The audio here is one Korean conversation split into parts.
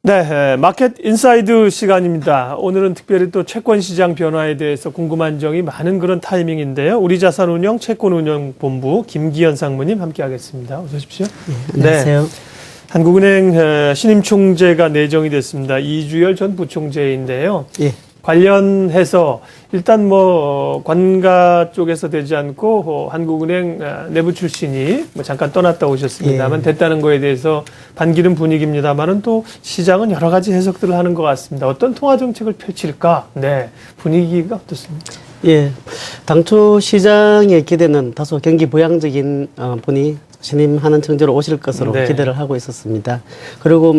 네, 마켓 인사이드 시간입니다. 오늘은 특별히 또 채권 시장 변화에 대해서 궁금한 점이 많은 그런 타이밍인데요. 우리자산운용 채권운용본부 김기현 상무님 함께하겠습니다. 어서 오십시오. 네, 안녕하세요. 네, 한국은행 신임 총재가 내정이 됐습니다. 이주열 전 부총재인데요. 예. 관련해서 일단 관가 쪽에서 되지 않고 한국은행 내부 출신이 잠깐 떠났다 오셨습니다만 예. 됐다는 거에 대해서 반기는 분위기입니다만은 또 시장은 여러 가지 해석들을 하는 것 같습니다. 어떤 통화 정책을 펼칠까? 네, 분위기가 어떻습니까? 예. 당초 시장의 기대는 다소 경기 부양적인 분이 신임하는 총재로 오실 것으로 네. 기대를 하고 있었습니다. 그리고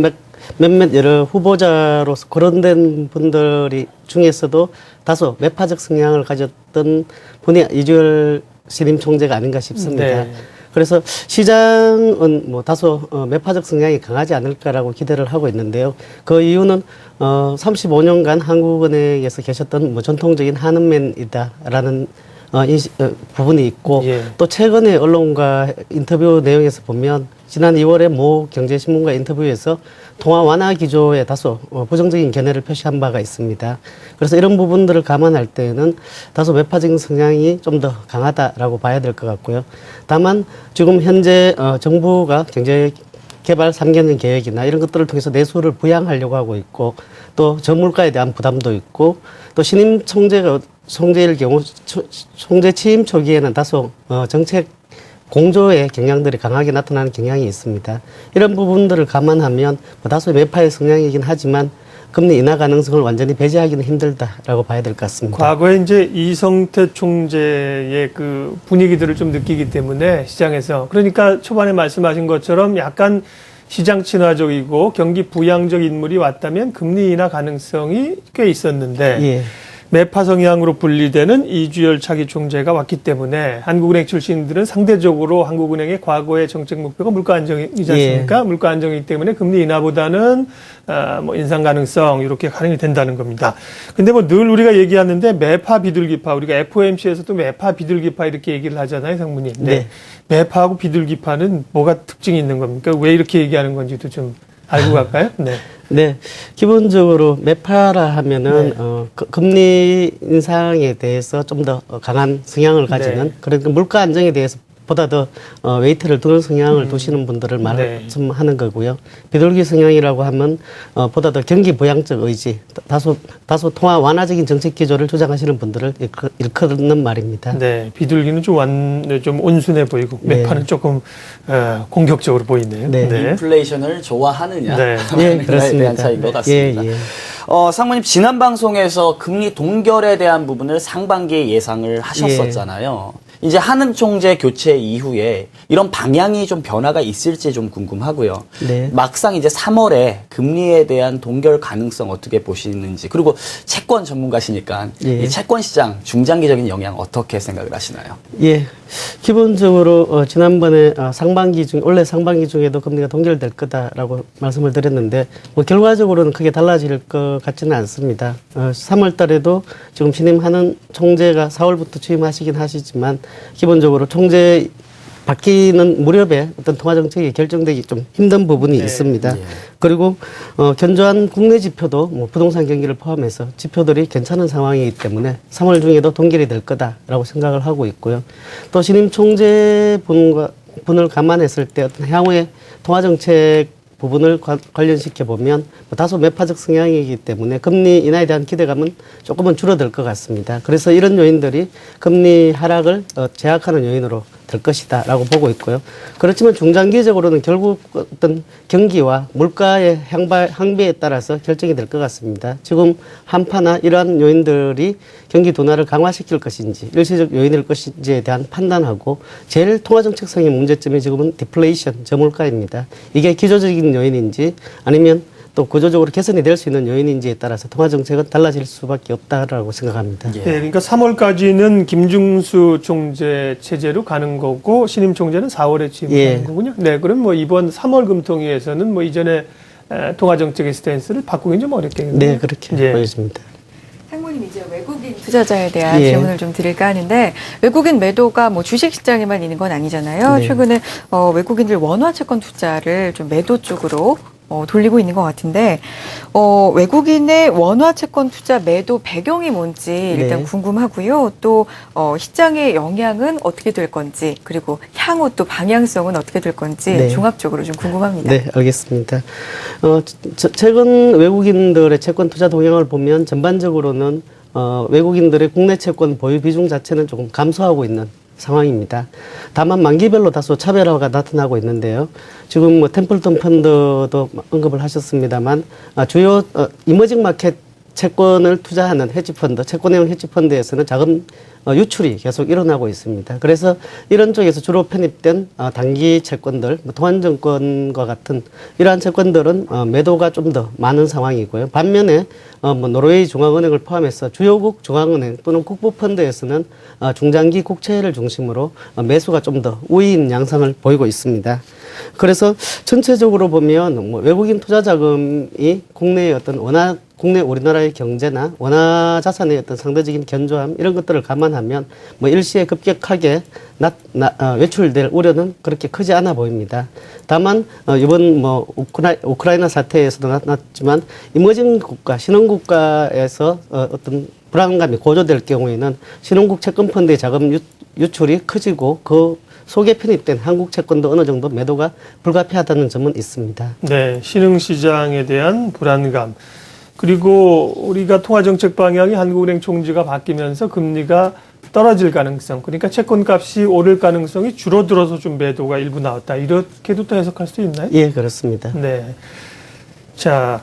몇몇 여러 후보자로서 거론된 분들이 중에서도 다소 매파적 성향을 가졌던 분이 이주열 신임 총재가 아닌가 싶습니다. 네. 그래서 시장은 다소 매파적 성향이 강하지 않을까라고 기대를 하고 있는데요. 그 이유는 35년간 한국은행에서 계셨던 전통적인 한은맨이다라는 부분이 있고 예. 또 최근에 언론과 인터뷰 내용에서 보면 지난 2월에 모 경제신문과 인터뷰에서 통화 완화 기조에 다소 부정적인 견해를 표시한 바가 있습니다. 그래서 이런 부분들을 감안할 때는 다소 매파적인 성향이 좀 더 강하다라고 봐야 될 것 같고요. 다만 지금 현재 정부가 경제개발 3개년 계획이나 이런 것들을 통해서 내수를 부양하려고 하고 있고 또 저물가에 대한 부담도 있고 또 신임 총재일 경우 총재 취임 초기에는 다소 정책 공조의 경향들이 강하게 나타나는 경향이 있습니다. 이런 부분들을 감안하면 다소 매파의 성향이긴 하지만 금리 인하 가능성을 완전히 배제하기는 힘들다라고 봐야 될 것 같습니다. 과거에 이제 이성태 총재의 그 분위기들을 좀 느끼기 때문에 시장에서 그러니까 초반에 말씀하신 것처럼 약간 시장 친화적이고 경기 부양적 인물이 왔다면 금리 인하 가능성이 꽤 있었는데 예. 매파 성향으로 분리되는 이주열 차기 총재가 왔기 때문에 한국은행 출신들은 상대적으로 한국은행의 과거의 정책 목표가 물가 안정이지 않습니까? 예. 물가 안정이기 때문에 금리 인하보다는 인상 가능성 이렇게 가능이 된다는 겁니다. 근데 늘 우리가 얘기하는데 매파 비둘기파 우리가 FOMC에서도 매파 비둘기파 이렇게 얘기를 하잖아요, 상무님. 네. 매파하고 비둘기파는 뭐가 특징이 있는 겁니까? 왜 이렇게 얘기하는 건지도 좀 알고 갈까요? 네. 네. 기본적으로 매파라 하면은, 네. 금리 인상에 대해서 좀 더 강한 성향을 가지는, 네. 그러니까 물가 안정에 대해서 보다 더 웨이트를 두는 성향을 두시는 분들을 말씀하는 거고요. 비둘기 성향이라고 하면 보다 더 경기 부양적 의지, 다소 통화 완화적인 정책 기조를 주장하시는 분들을 일컫는 말입니다. 네, 비둘기는 좀 온순해 보이고 매파는 조금 공격적으로 보이네요. 네. 인플레이션을 좋아하느냐 네. 예, 에 그렇습니다. 대한 차이인 것 같습니다. 예, 예. 상무님 지난 방송에서 금리 동결에 대한 부분을 상반기에 예상을 하셨었잖아요. 이제 한은 총재 교체 이후에 이런 방향이 좀 변화가 있을지 좀 궁금하고요. 네. 막상 이제 3월에 금리에 대한 동결 가능성 어떻게 보시는지, 그리고 채권 전문가시니까 예. 이 채권 시장 중장기적인 영향 어떻게 생각을 하시나요? 예. 기본적으로 지난번에 올해 상반기 중에도 금리가 동결될 거다라고 말씀을 드렸는데 결과적으로는 크게 달라질 것 같지는 않습니다. 3월 달에도 지금 신임하는 총재가 4월부터 취임하시긴 하시지만 기본적으로 총재 바뀌는 무렵에 어떤 통화정책이 결정되기 좀 힘든 부분이 있습니다. 그리고 견조한 국내 지표도 부동산 경기를 포함해서 지표들이 괜찮은 상황이기 때문에 3월 중에도 동결이 될 거다라고 생각을 하고 있고요. 또 신임 총재 분을 감안했을 때 어떤 향후의 통화정책 부분을 관련시켜 보면 다소 매파적 성향이기 때문에 금리 인하에 대한 기대감은 조금은 줄어들 것 같습니다. 그래서 이런 요인들이 금리 하락을 제약하는 요인으로 될 것이다라고 보고 있고요. 그렇지만 중장기적으로는 결국 어떤 경기와 물가의 향배에 따라서 결정이 될 것 같습니다. 지금 한파나 이러한 요인들이 경기 둔화를 강화시킬 것인지 일시적 요인일 것인지에 대한 판단하고 제일 통화정책상의 문제점이 지금은 디플레이션, 저물가입니다. 이게 기조적인 요인인지 아니면 또 구조적으로 개선이 될 수 있는 요인인지에 따라서 통화정책은 달라질 수밖에 없다라고 생각합니다. 네, 그러니까 3월까지는 김중수 총재 체제로 가는 거고 신임 총재는 4월에 취임하는 거군요. 네, 그럼 이번 3월 금통위에서는 이전에 통화정책의 스탠스를 바꾸긴 좀 어렵겠네요. 네, 그렇게 보여집니다. 상무님 이제 외국인 투자자에 대한 질문을 좀 드릴까 하는데 외국인 매도가 주식시장에만 있는 건 아니잖아요. 네. 최근에 외국인들 원화 채권 투자를 좀 매도 쪽으로 돌리고 있는 것 같은데 외국인의 원화 채권 투자 매도 배경이 뭔지 일단 네. 궁금하고요. 또 시장의 영향은 어떻게 될 건지 그리고 향후 또 방향성은 어떻게 될 건지 네. 종합적으로 좀 궁금합니다. 네, 알겠습니다. 최근 외국인들의 채권 투자 동향을 보면 전반적으로는 외국인들의 국내 채권 보유 비중 자체는 조금 감소하고 있는 상황입니다. 다만 만기별로 다소 차별화가 나타나고 있는데요. 지금 뭐 템플턴 펀드도 언급을 하셨습니다만 주요 이머징 마켓 채권을 투자하는 헤지펀드, 채권형 헤지펀드에서는 자금 유출이 계속 일어나고 있습니다. 그래서 이런 쪽에서 주로 편입된 단기 채권들, 통한증권과 같은 이러한 채권들은 매도가 좀 더 많은 상황이고요. 반면에 노르웨이 중앙은행을 포함해서 주요국 중앙은행 또는 국부펀드에서는 중장기 국채를 중심으로 매수가 좀 더 우위인 양상을 보이고 있습니다. 그래서 전체적으로 보면 외국인 투자 자금이 국내의 어떤 국내 우리나라의 경제나 원화 자산의 어떤 상대적인 견조함 이런 것들을 감안하면 일시에 급격하게 외출될 우려는 그렇게 크지 않아 보입니다. 다만 이번 우크라이나 사태에서도 나타났지만 이머징 국가, 신흥국가에서 어떤 불안감이 고조될 경우에는 신흥국 채권 펀드의 자금 유출이 커지고 그 속에 편입된 한국 채권도 어느 정도 매도가 불가피하다는 점은 있습니다. 네, 신흥시장에 대한 불안감. 그리고 우리가 통화정책 방향이 한국은행 총재가 바뀌면서 금리가 떨어질 가능성, 그러니까 채권값이 오를 가능성이 줄어들어서 좀 매도가 일부 나왔다. 이렇게도 또 해석할 수 있나요? 예, 그렇습니다. 네. 자,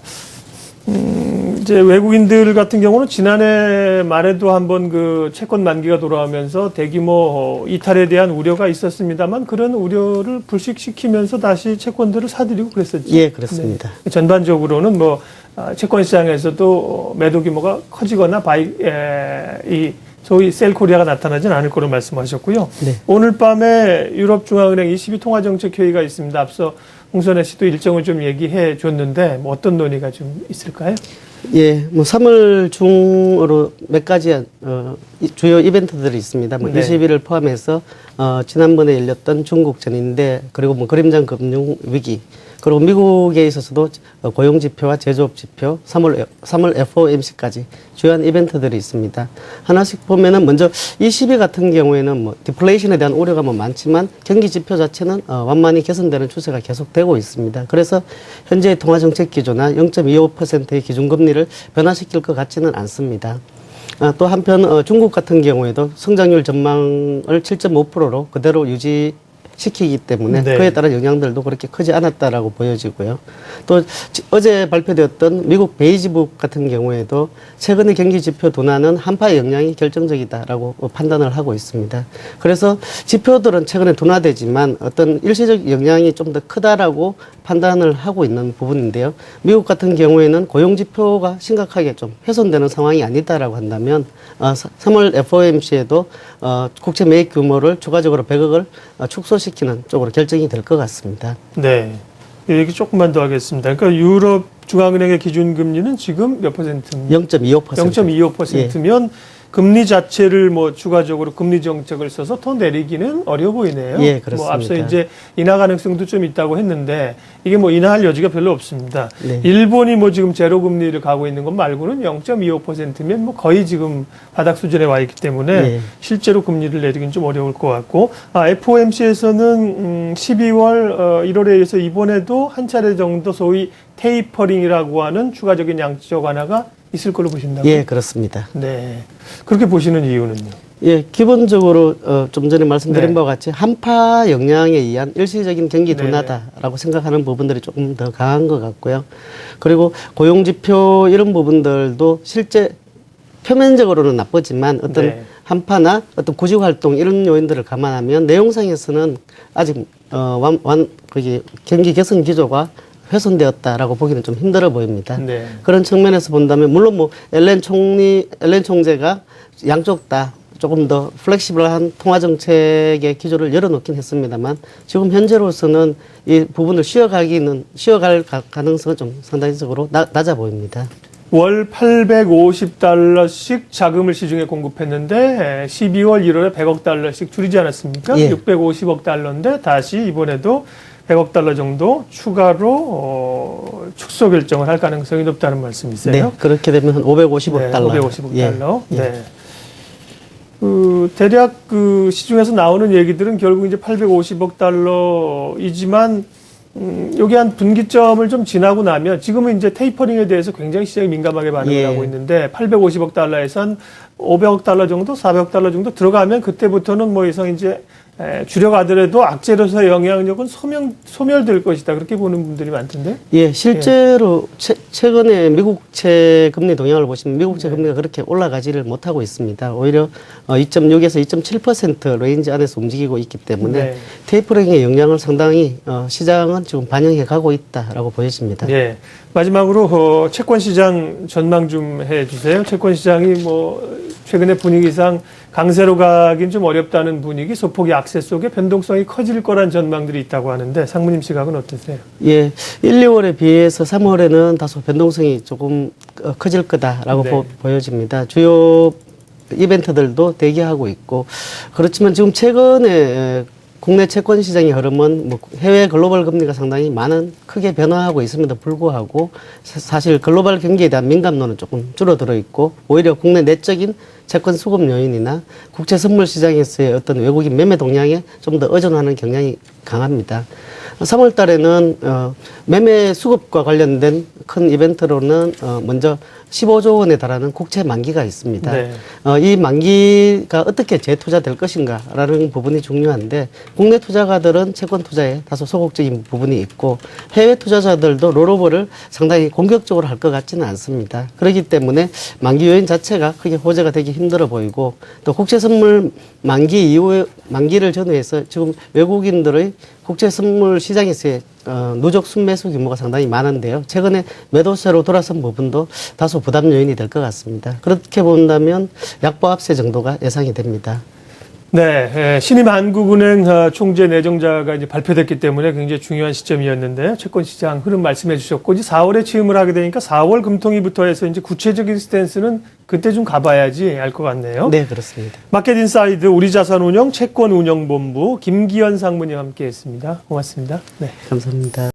이제 외국인들 같은 경우는 지난해 말에도 한번 그 채권 만기가 돌아오면서 대규모 이탈에 대한 우려가 있었습니다만 그런 우려를 불식시키면서 다시 채권들을 사들이고 그랬었죠. 예, 그렇습니다. 네. 전반적으로는 채권 시장에서도 매도 규모가 커지거나 이 소위 셀코리아가 나타나진 않을 거로 말씀하셨고요. 네. 오늘 밤에 유럽중앙은행 22통화정책회의가 있습니다. 앞서 홍선혜 씨도 일정을 좀 얘기해 줬는데 어떤 논의가 좀 있을까요? 예, 3월 중으로 몇 가지 주요 이벤트들이 있습니다. 네. 20일을 포함해서 지난번에 열렸던 중국 전인대 그리고 그림장 금융 위기 그리고 미국에 있어서도 고용 지표와 제조업 지표, 3월 FOMC까지 주요한 이벤트들이 있습니다. 하나씩 보면은 먼저 20일 같은 경우에는 디플레이션에 대한 우려가 많지만 경기 지표 자체는 완만히 개선되는 추세가 계속되고 있습니다. 그래서 현재의 통화정책 기조나 0.25%의 기준금리를 변화시킬 것 같지는 않습니다. 또 한편 중국 같은 경우에도 성장률 전망을 7.5%로 그대로 유지시키기 때문에 네. 그에 따른 영향들도 그렇게 크지 않았다라고 보여지고요. 또 어제 발표되었던 미국 베이지북 같은 경우에도 최근의 경기 지표 둔화는 한파의 영향이 결정적이다라고 판단을 하고 있습니다. 그래서 지표들은 최근에 둔화되지만 어떤 일시적 영향이 좀 더 크다라고 판단을 하고 있는 부분인데요. 미국 같은 경우에는 고용 지표가 심각하게 좀 훼손되는 상황이 아니다라고 한다면 3월 FOMC에도 국채 매입 규모를 추가적으로 100억을 축소시키는 쪽으로 결정이 될 것 같습니다. 네. 얘기 조금만 더 하겠습니다. 그러니까 유럽 중앙은행의 기준금리는 지금 몇 퍼센트입니까? 0.25%. 0.25%면 금리 자체를 추가적으로 금리 정책을 써서 더 내리기는 어려워 보이네요. 예, 그렇습니다. 앞서 이제 인하 가능성도 좀 있다고 했는데 이게 인하할 여지가 별로 없습니다. 네. 일본이 지금 제로 금리를 가고 있는 것 말고는 0.25%면 거의 지금 바닥 수준에 와 있기 때문에 예. 실제로 금리를 내리기는 좀 어려울 것 같고 FOMC에서는 12월 1월에 의해서 이번에도 한 차례 정도 소위 테이퍼링이라고 하는 추가적인 양적 완화가 있을 걸로 보신다고요? 예, 그렇습니다. 네. 그렇게 보시는 이유는요? 예, 기본적으로 좀 전에 말씀드린 네. 바와 같이 한파 영향에 의한 일시적인 경기 네. 둔화다라고 생각하는 부분들이 조금 더 강한 것 같고요. 그리고 고용지표 이런 부분들도 실제 표면적으로는 나쁘지만 어떤 네. 한파나 어떤 구직활동 이런 요인들을 감안하면 내용상에서는 아직 거기 경기 개선 기조가 훼손되었다라고 보기는 좀 힘들어 보입니다. 네. 그런 측면에서 본다면 물론 앨런 총재가 양쪽 다 조금 더 플렉시블한 통화 정책의 기조를 열어놓긴 했습니다만 지금 현재로서는 이 부분을 쉬어갈 가능성은 좀 상당히적으로 낮아 보입니다. 월 850달러씩 자금을 시중에 공급했는데 12월 1월에 100억 달러씩 줄이지 않았습니까? 예. 650억 달러인데 다시 이번에도 100억 달러 정도 추가로 축소 결정을 할 가능성이 높다는 말씀이세요? 네, 그렇게 되면 한 550억 네, 달러. 550억 예, 달러. 예. 네. 대략 그 시중에서 나오는 얘기들은 결국 이제 850억 달러이지만 여기 한 분기점을 좀 지나고 나면 지금은 이제 테이퍼링에 대해서 굉장히 시장이 민감하게 반응을 예. 하고 있는데 850억 달러에서 한 500억 달러 정도, 400억 달러 정도 들어가면 그때부터는 뭐 이상 이제 줄여가더라도 악재로서의 영향력은 소멸될 것이다. 그렇게 보는 분들이 많던데. 예, 실제로 최근에 미국채 금리 동향을 보시면 미국채 금리가 그렇게 올라가지를 못하고 있습니다. 오히려 2.6에서 2.7% 레인지 안에서 움직이고 있기 때문에 네. 테이퍼링의 영향을 상당히 시장은 지금 반영해 가고 있다라고 보여집니다. 예. 마지막으로 채권 시장 전망 좀 해주세요. 채권 시장이 뭐 최근의 분위기상 강세로 가긴 좀 어렵다는 분위기, 소폭의 악세 속에 변동성이 커질 거란 전망들이 있다고 하는데 상무님 시각은 어떠세요? 예, 1, 2월에 비해서 3월에는 다소 변동성이 조금 커질 거다라고 네. 보여집니다. 주요 이벤트들도 대기하고 있고 그렇지만 지금 최근에 국내 채권 시장의 흐름은 뭐 해외 글로벌 금리가 상당히 크게 변화하고 있음에도 불구하고 사실 글로벌 경기에 대한 민감도는 조금 줄어들어 있고 오히려 국내 내적인 채권 수급 요인이나 국채 선물 시장에서의 어떤 외국인 매매 동향에 좀 더 의존하는 경향이 강합니다. 3월 달에는 매매 수급과 관련된 큰 이벤트로는 먼저 15조 원에 달하는 국채 만기가 있습니다. 네. 이 만기가 어떻게 재투자될 것인가라는 부분이 중요한데 국내 투자가들은 채권 투자에 다소 소극적인 부분이 있고 해외 투자자들도 롤오버를 상당히 공격적으로 할 것 같지는 않습니다. 그렇기 때문에 만기 요인 자체가 크게 호재가 되기 힘들어 보이고 또 국채 선물 만기 이후에 만기를 전후해서 지금 외국인들의 국채 선물 시장에서의 누적 순매수 규모가 상당히 많은데요. 최근에 매도세로 돌아선 부분도 다소 부담 요인이 될 것 같습니다. 그렇게 본다면 약보 압세 정도가 예상이 됩니다. 네, 신임 한국은행 총재 내정자가 이제 발표됐기 때문에 굉장히 중요한 시점이었는데 채권 시장 흐름 말씀해 주셨고 이제 4월에 취임을 하게 되니까 4월 금통위부터 해서 이제 구체적인 스탠스는 그때 좀 가봐야지 알 것 같네요. 네, 그렇습니다. 마켓 인사이드 우리자산운용 채권운용본부 김기현 상무님 함께했습니다. 고맙습니다. 네. 감사합니다.